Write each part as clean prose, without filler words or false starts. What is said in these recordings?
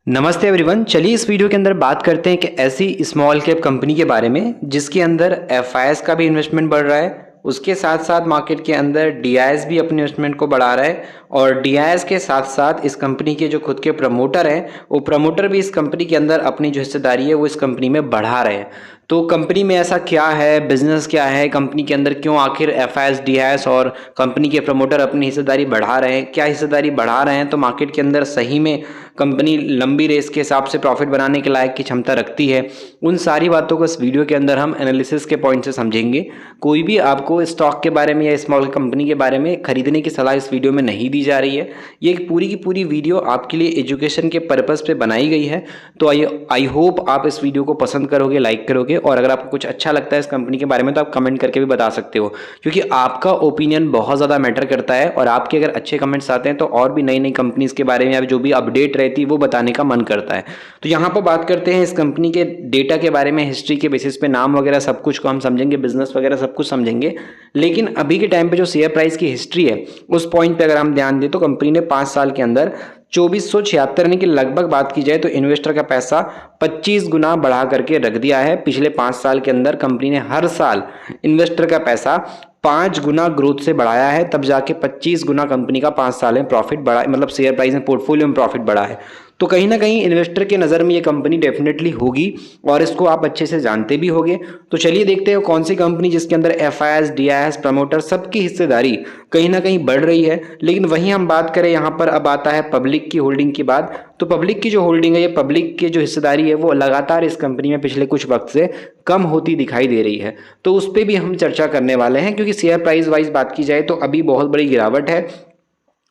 नमस्ते एवरीवन। चलिए इस वीडियो के अंदर बात करते हैं कि ऐसी स्मॉल कैप कंपनी के बारे में जिसके अंदर एफआईएस का भी इन्वेस्टमेंट बढ़ रहा है, उसके साथ साथ मार्केट के अंदर डीआईएस भी अपने इन्वेस्टमेंट को बढ़ा रहा है और डीआईएस के साथ साथ इस कंपनी के जो खुद के प्रमोटर हैं वो प्रमोटर भी इस कंपनी के अंदर अपनी जो हिस्सेदारी है वो इस कंपनी में बढ़ा रहे हैं। तो कंपनी में ऐसा क्या है, बिजनेस क्या है, कंपनी के अंदर क्यों आखिर एफआईएस डीआईएस और कंपनी के प्रमोटर अपनी हिस्सेदारी बढ़ा रहे हैं, क्या हिस्सेदारी बढ़ा रहे हैं, तो मार्केट के अंदर सही में कंपनी लंबी रेस के हिसाब से प्रॉफिट बनाने के लायक की क्षमता रखती है, उन सारी बातों को इस वीडियो के अंदर हम एनालिसिस के पॉइंट से समझेंगे। कोई भी आपको स्टॉक के बारे में या स्मॉल कंपनी के बारे में खरीदने की सलाह इस वीडियो में नहीं दी जा रही है। ये एक पूरी की पूरी वीडियो आपके लिए एजुकेशन के पर्पज़ पे बनाई गई है। तो आई होप आप इस वीडियो को पसंद करोगे, लाइक करोगे, और अगर आपको कुछ अच्छा लगता है इस कंपनी के बारे में तो आप कमेंट करके भी बता सकते हो, क्योंकि आपका ओपिनियन बहुत ज़्यादा मैटर करता है और आपके अगर अच्छे कमेंट्स आते हैं तो और भी नई नई कंपनीज़ के बारे में या जो भी अपडेट रहती है वो बताने का मन करता है। तो यहाँ पर बात करते हैं इस कंपनी के डेटा के बारे में, हिस्ट्री के बेसिस पे नाम वगैरह सब कुछ को हम समझेंगे, बिजनेस वगैरह सब कुछ समझेंगे। लेकिन अभी के टाइम पे जो शेयर प्राइस की हिस्ट्री है उस पॉइंट पे अगर हम ध्यान दें तो कंपनी ने 5 साल के अंदर 2476 यानी कि लगभग बात की जाए तो इन्वेस्टर का पैसा 25 गुना बढ़ा करके रख दिया है। पिछले 5 साल के अंदर कंपनी ने हर साल इन्वेस्टर का पैसा 5 गुना ग्रोथ से बढ़ाया है, तब जाके 25 गुना कंपनी का 5 साल में प्रॉफिट बढ़ा, मतलब शेयर प्राइस में, पोर्टफोलियो में प्रॉफिट बढ़ा है। तो कहीं ना कहीं इन्वेस्टर के नज़र में ये कंपनी डेफिनेटली होगी और इसको आप अच्छे से जानते भी होंगे। तो चलिए देखते हैं कौन सी कंपनी जिसके अंदर एफआईएस, डीआईएस, प्रमोटर सबकी हिस्सेदारी कहीं ना कहीं बढ़ रही है। लेकिन वहीं हम बात करें, यहाँ पर अब आता है पब्लिक की होल्डिंग की बात। तो पब्लिक की जो होल्डिंग है, ये पब्लिक की जो हिस्सेदारी है वो लगातार इस कंपनी में पिछले कुछ वक्त से कम होती दिखाई दे रही है। तो उस पर भी हम चर्चा करने वाले हैं, क्योंकि शेयर प्राइस वाइज बात की जाए तो अभी बहुत बड़ी गिरावट है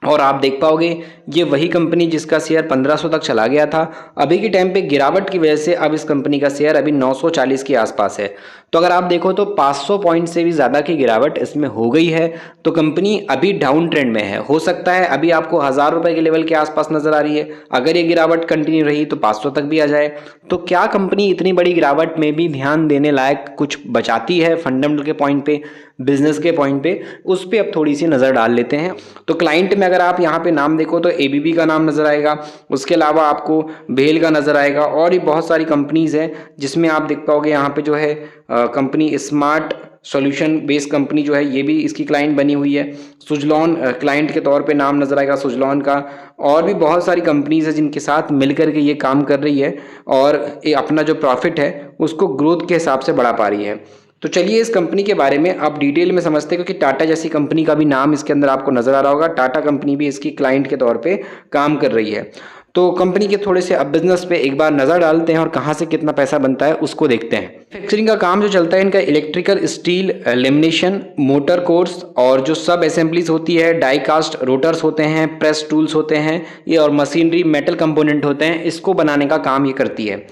और आप देख पाओगे ये वही कंपनी जिसका शेयर 1500 तक चला गया था, अभी के टाइम पे गिरावट की वजह से अब इस कंपनी का शेयर अभी 940 के आसपास है। तो अगर आप देखो तो 500 पॉइंट से भी ज़्यादा की गिरावट इसमें हो गई है। तो कंपनी अभी डाउन ट्रेंड में है। हो सकता है अभी आपको 1000 रुपये के लेवल के आसपास नजर आ रही है, अगर ये गिरावट कंटिन्यू रही तो 500 तक भी आ जाए। तो क्या कंपनी इतनी बड़ी गिरावट में भी ध्यान देने लायक कुछ बचाती है फंडामेंटल के पॉइंट पे, बिजनेस के पॉइंट पे? उस पर अब थोड़ी सी नज़र डाल लेते हैं। तो क्लाइंट में अगर आप यहाँ पे नाम देखो तो एबीबी का नाम नज़र आएगा, उसके अलावा आपको भेल का नज़र आएगा और भी बहुत सारी कंपनीज हैं जिसमें आप देख पाओगे यहाँ पे जो है company smart solution based company जो है ये भी इसकी क्लाइंट बनी हुई है। सुजलॉन क्लाइंट के तौर पे नाम नज़र आएगा सुजलॉन का, और भी बहुत सारी कंपनीज है जिनके साथ मिलकर के ये काम कर रही है और ये अपना जो प्रॉफिट है उसको ग्रोथ के हिसाब से बढ़ा पा रही है। तो चलिए इस कंपनी के बारे में आप डिटेल में समझते हैं, क्योंकि टाटा जैसी कंपनी का भी नाम इसके अंदर आपको नजर आ रहा होगा। टाटा कंपनी भी इसकी क्लाइंट के तौर पे काम कर रही है। तो कंपनी के थोड़े से अब बिजनेस पे एक बार नज़र डालते हैं और कहाँ से कितना पैसा बनता है उसको देखते हैं। मैन्युफैक्चरिंग का काम जो चलता है इनका electrical, steel, lamination, motor course और जो सब असेंबलीज होती है, डाई कास्ट रोटर्स होते हैं, प्रेस टूल्स होते हैं ये, और मशीनरी, मेटल कंपोनेंट होते हैं, इसको बनाने का काम ये करती है।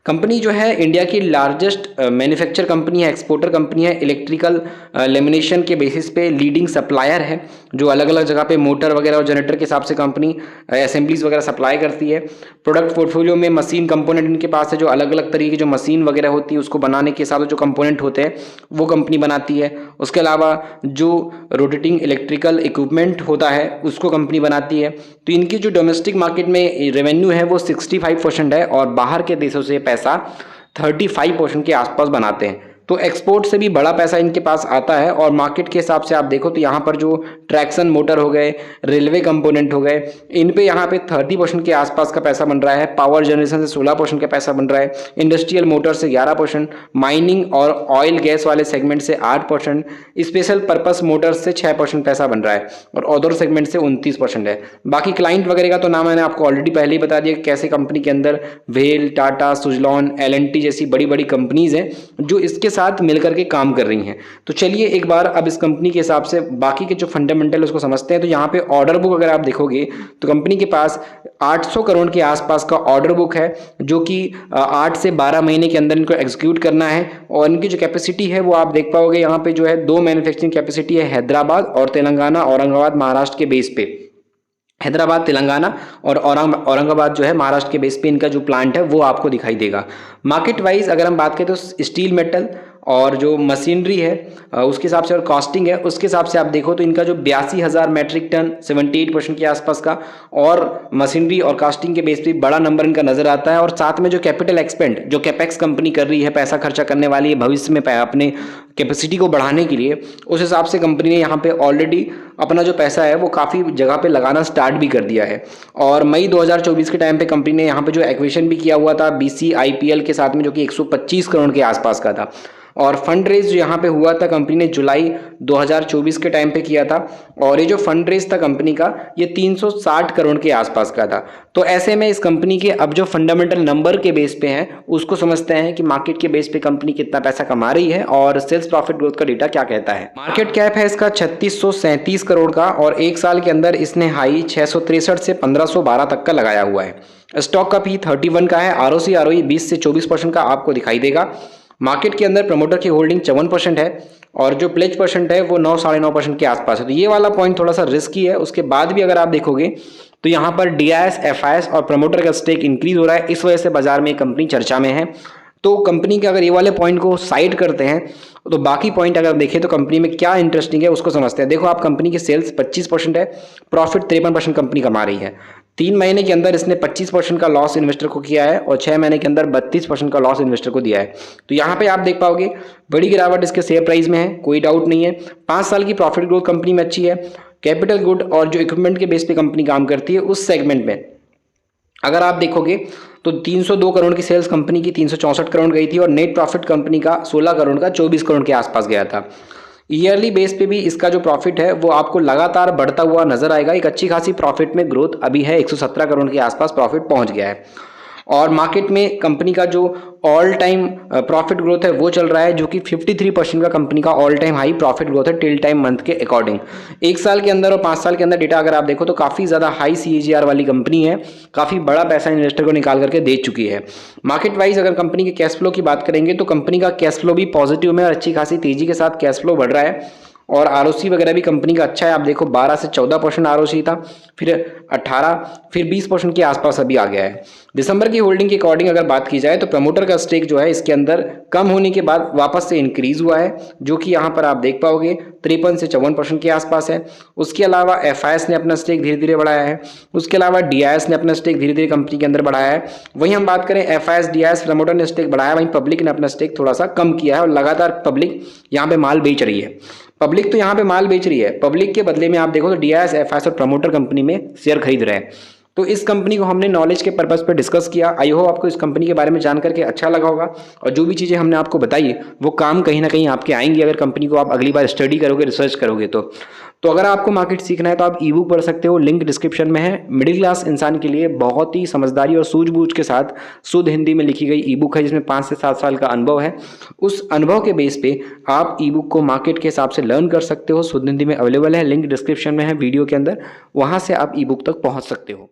कंपनी जो है इंडिया की लार्जेस्ट मैन्युफैक्चर कंपनी है, एक्सपोर्टर कंपनी है। इलेक्ट्रिकल लेमिनेशन के बेसिस पे लीडिंग सप्लायर है, जो अलग अलग जगह पे मोटर वगैरह और जनरेटर के हिसाब से कंपनी असेंबलीज वगैरह सप्लाई करती है। प्रोडक्ट पोर्टफोलियो में मशीन कंपोनेंट इनके पास है, जो अलग अलग तरीके की जो मशीन वगैरह होती है उसको बनाने के हिसाब से जो कंपोनेंट होते हैं वो कंपनी बनाती है। उसके अलावा जो रोटेटिंग इलेक्ट्रिकल इक्विपमेंट होता है उसको कंपनी बनाती है। तो इनकी जो डोमेस्टिक मार्केट में रेवेन्यू है वो 65% है और बाहर के देशों से पैसा 35% के आसपास बनाते हैं। तो एक्सपोर्ट से भी बड़ा पैसा इनके पास आता है। और मार्केट के हिसाब से आप देखो तो यहाँ पर जो ट्रैक्शन मोटर हो गए, रेलवे कंपोनेंट हो गए, इन पे यहाँ पे 30% के आसपास का पैसा बन रहा है। पावर जनरेशन से 16% का पैसा बन रहा है। इंडस्ट्रियल मोटर से 11%, माइनिंग और ऑयल गैस वाले सेगमेंट से 8%, स्पेशल पर्पस मोटर से 6% पैसा बन रहा है और अदर सेगमेंट से 29% है। बाकी क्लाइंट वगैरह का तो नाम मैंने आपको ऑलरेडी पहले ही बता दिया कि कैसे कंपनी के अंदर भेल, टाटा, सुजलॉन, एल&टी जैसी बड़ी बड़ी कंपनीज हैं जो इसके साथ मिलकर के काम कर रही हैं। तो चलिए एक बार अब इस कंपनी के हिसाब से बाकी के जो फंडामेंटल उसको समझते हैं। तो यहाँ पे ऑर्डर बुक अगर आप देखोगे तो कंपनी के पास 800 करोड़ के आसपास का ऑर्डर बुक है, जो कि 8 से 12 महीने के अंदर इनको एग्जीक्यूट करना है। और इनकी जो कैपेसिटी है वो आप देख पाओगे यहाँ पे जो है 2 मैन्युफैक्चरिंग कैपेसिटी है, हैदराबाद और तेलंगाना, औरंगाबाद महाराष्ट्र के बेस पे। हैदराबाद, तेलंगाना और औरंगाबाद जो है महाराष्ट्र के बेस पे इनका जो प्लांट है वो आपको दिखाई देगा। मार्केट वाइज अगर हम बात करें तो स्टील मेटल और जो मशीनरी है उसके हिसाब से और कॉस्टिंग है उसके हिसाब से आप देखो तो इनका जो 82,000 मैट्रिक टन 78% के आसपास का और मशीनरी और कास्टिंग के बेस पे बड़ा नंबर इनका नजर आता है। और साथ में जो कैपिटल एक्सपेंड जो कैपेक्स कंपनी कर रही है, पैसा खर्चा करने वाली है भविष्य में अपने कैपेसिटी को बढ़ाने के लिए, उस हिसाब से कंपनी ने यहाँ पे ऑलरेडी अपना जो पैसा है वो काफ़ी जगह पे लगाना स्टार्ट भी कर दिया है। और मई 2024 के टाइम पे कंपनी ने यहाँ पे जो एक्विजिशन भी किया हुआ था BCIPL के साथ में, जो कि 125 करोड़ के आसपास का था। और फंड रेज जो यहाँ पे हुआ था कंपनी ने जुलाई 2024 के टाइम पे किया था, और ये जो फंड रेज था कंपनी का ये 360 करोड़ के आसपास का था। तो ऐसे में इस कंपनी के अब जो फंडामेंटल नंबर के बेस पे हैं उसको समझते हैं कि मार्केट के बेस पे कंपनी कितना पैसा कमा रही है और सेल्स प्रॉफिट ग्रोथ का डेटा क्या कहता है। मार्केट कैप है इसका 3637 करोड़ का, और एक साल के अंदर इसने हाई 663 से 1512 तक का लगाया हुआ है। स्टॉक का P 31 का है। ROC ROE 20 से 24% का आपको दिखाई देगा। मार्केट के अंदर प्रमोटर की होल्डिंग 54% है और जो प्लेज परसेंट है वो 9-9.5% के आसपास है। तो ये वाला पॉइंट थोड़ा सा रिस्की है। उसके बाद भी अगर आप देखोगे तो यहाँ पर DIS FIS और प्रमोटर का स्टेक इंक्रीज हो रहा है, इस वजह से बाजार में कंपनी चर्चा में है। तो कंपनी के अगर ये वाले पॉइंट को साइड करते हैं तो बाकी पॉइंट अगर देखें तो कंपनी में क्या इंटरेस्टिंग है उसको समझते हैं। देखो आप, कंपनी की सेल्स 25% है, प्रॉफिट 53% कंपनी कमा रही है। 3 महीने के अंदर इसने 25% का लॉस इन्वेस्टर को किया है और 6 महीने के अंदर 32% का लॉस इन्वेस्टर को दिया है। तो यहाँ पे आप देख पाओगे बड़ी गिरावट इसके शेयर प्राइस में है, कोई डाउट नहीं है। 5 साल की प्रॉफिट ग्रोथ कंपनी में अच्छी है। कैपिटल गुड और जो इक्विपमेंट के बेस पे कंपनी काम करती है उस सेगमेंट में अगर आप देखोगे तो 302 करोड़ की सेल्स कंपनी की 364 करोड़ गई थी और नेट प्रॉफिट कंपनी का 16 करोड़ का 24 करोड़ के आसपास गया था। ईयरली बेस पे भी इसका जो प्रॉफिट है वो आपको लगातार बढ़ता हुआ नजर आएगा। एक अच्छी खासी प्रॉफिट में ग्रोथ अभी है, 117 करोड़ के आसपास प्रॉफिट पहुंच गया है। और मार्केट में कंपनी का जो ऑल टाइम प्रॉफिट ग्रोथ है वो चल रहा है, जो कि 53% का कंपनी का all time high profit growth है टिल टाइम मंथ के अकॉर्डिंग। 1 साल के अंदर और 5 साल के अंदर डेटा अगर आप देखो तो काफ़ी ज़्यादा हाई CAGR वाली कंपनी है, काफ़ी बड़ा पैसा इन्वेस्टर को निकाल करके दे चुकी है। मार्केट वाइज अगर कंपनी के कैश फ्लो की बात करेंगे तो कंपनी का कैश फ्लो भी पॉजिटिव में और अच्छी खासी तेजी के साथ कैश फ्लो बढ़ रहा है। और ROC वगैरह भी कंपनी का अच्छा है। आप देखो 12 से 14% ROC था, फिर 18, फिर 20% के आसपास अभी आ गया है। दिसंबर की होल्डिंग के अकॉर्डिंग अगर बात की जाए तो प्रमोटर का स्टेक जो है इसके अंदर कम होने के बाद वापस से इंक्रीज हुआ है, जो कि यहाँ पर आप देख पाओगे 53 से 54% के आसपास है। उसके अलावा FIS ने अपना स्टेक धीरे धीरे बढ़ाया है। उसके अलावा DIS ने अपना स्टेक धीरे धीरे कंपनी के अंदर बढ़ाया है। वहीं हम बात करें FIS DIS प्रमोटर ने स्टेक बढ़ाया, वहीं पब्लिक ने अपना स्टेक थोड़ा सा कम किया है और लगातार पब्लिक यहाँ पे माल बेच रही है। पब्लिक तो यहाँ पे माल बेच रही है, पब्लिक के बदले में आप देखो तो DIS FIS और प्रमोटर कंपनी में शेयर खरीद रहे हैं। तो इस कंपनी को हमने नॉलेज के पर्पस पे डिस्कस किया। आई होप आपको इस कंपनी के बारे में जान करके अच्छा लगा होगा और जो भी चीज़ें हमने आपको बताई वो काम कहीं ना कहीं आपके आएंगी अगर कंपनी को आप अगली बार स्टडी करोगे, रिसर्च करोगे तो अगर आपको मार्केट सीखना है तो आप ई-बुक पढ़ सकते हो, लिंक डिस्क्रिप्शन में है। मिडिल क्लास इंसान के लिए बहुत ही समझदारी और सूझबूझ के साथ शुद्ध हिंदी में लिखी गई ई-बुक है, जिसमें 5 से 7 साल का अनुभव है। उस अनुभव के बेस पे आप ई-बुक को मार्केट के हिसाब से लर्न कर सकते हो। शुद्ध हिंदी में अवेलेबल है, लिंक डिस्क्रिप्शन में है वीडियो के अंदर, वहाँ से आप ई-बुक तक पहुँच सकते हो।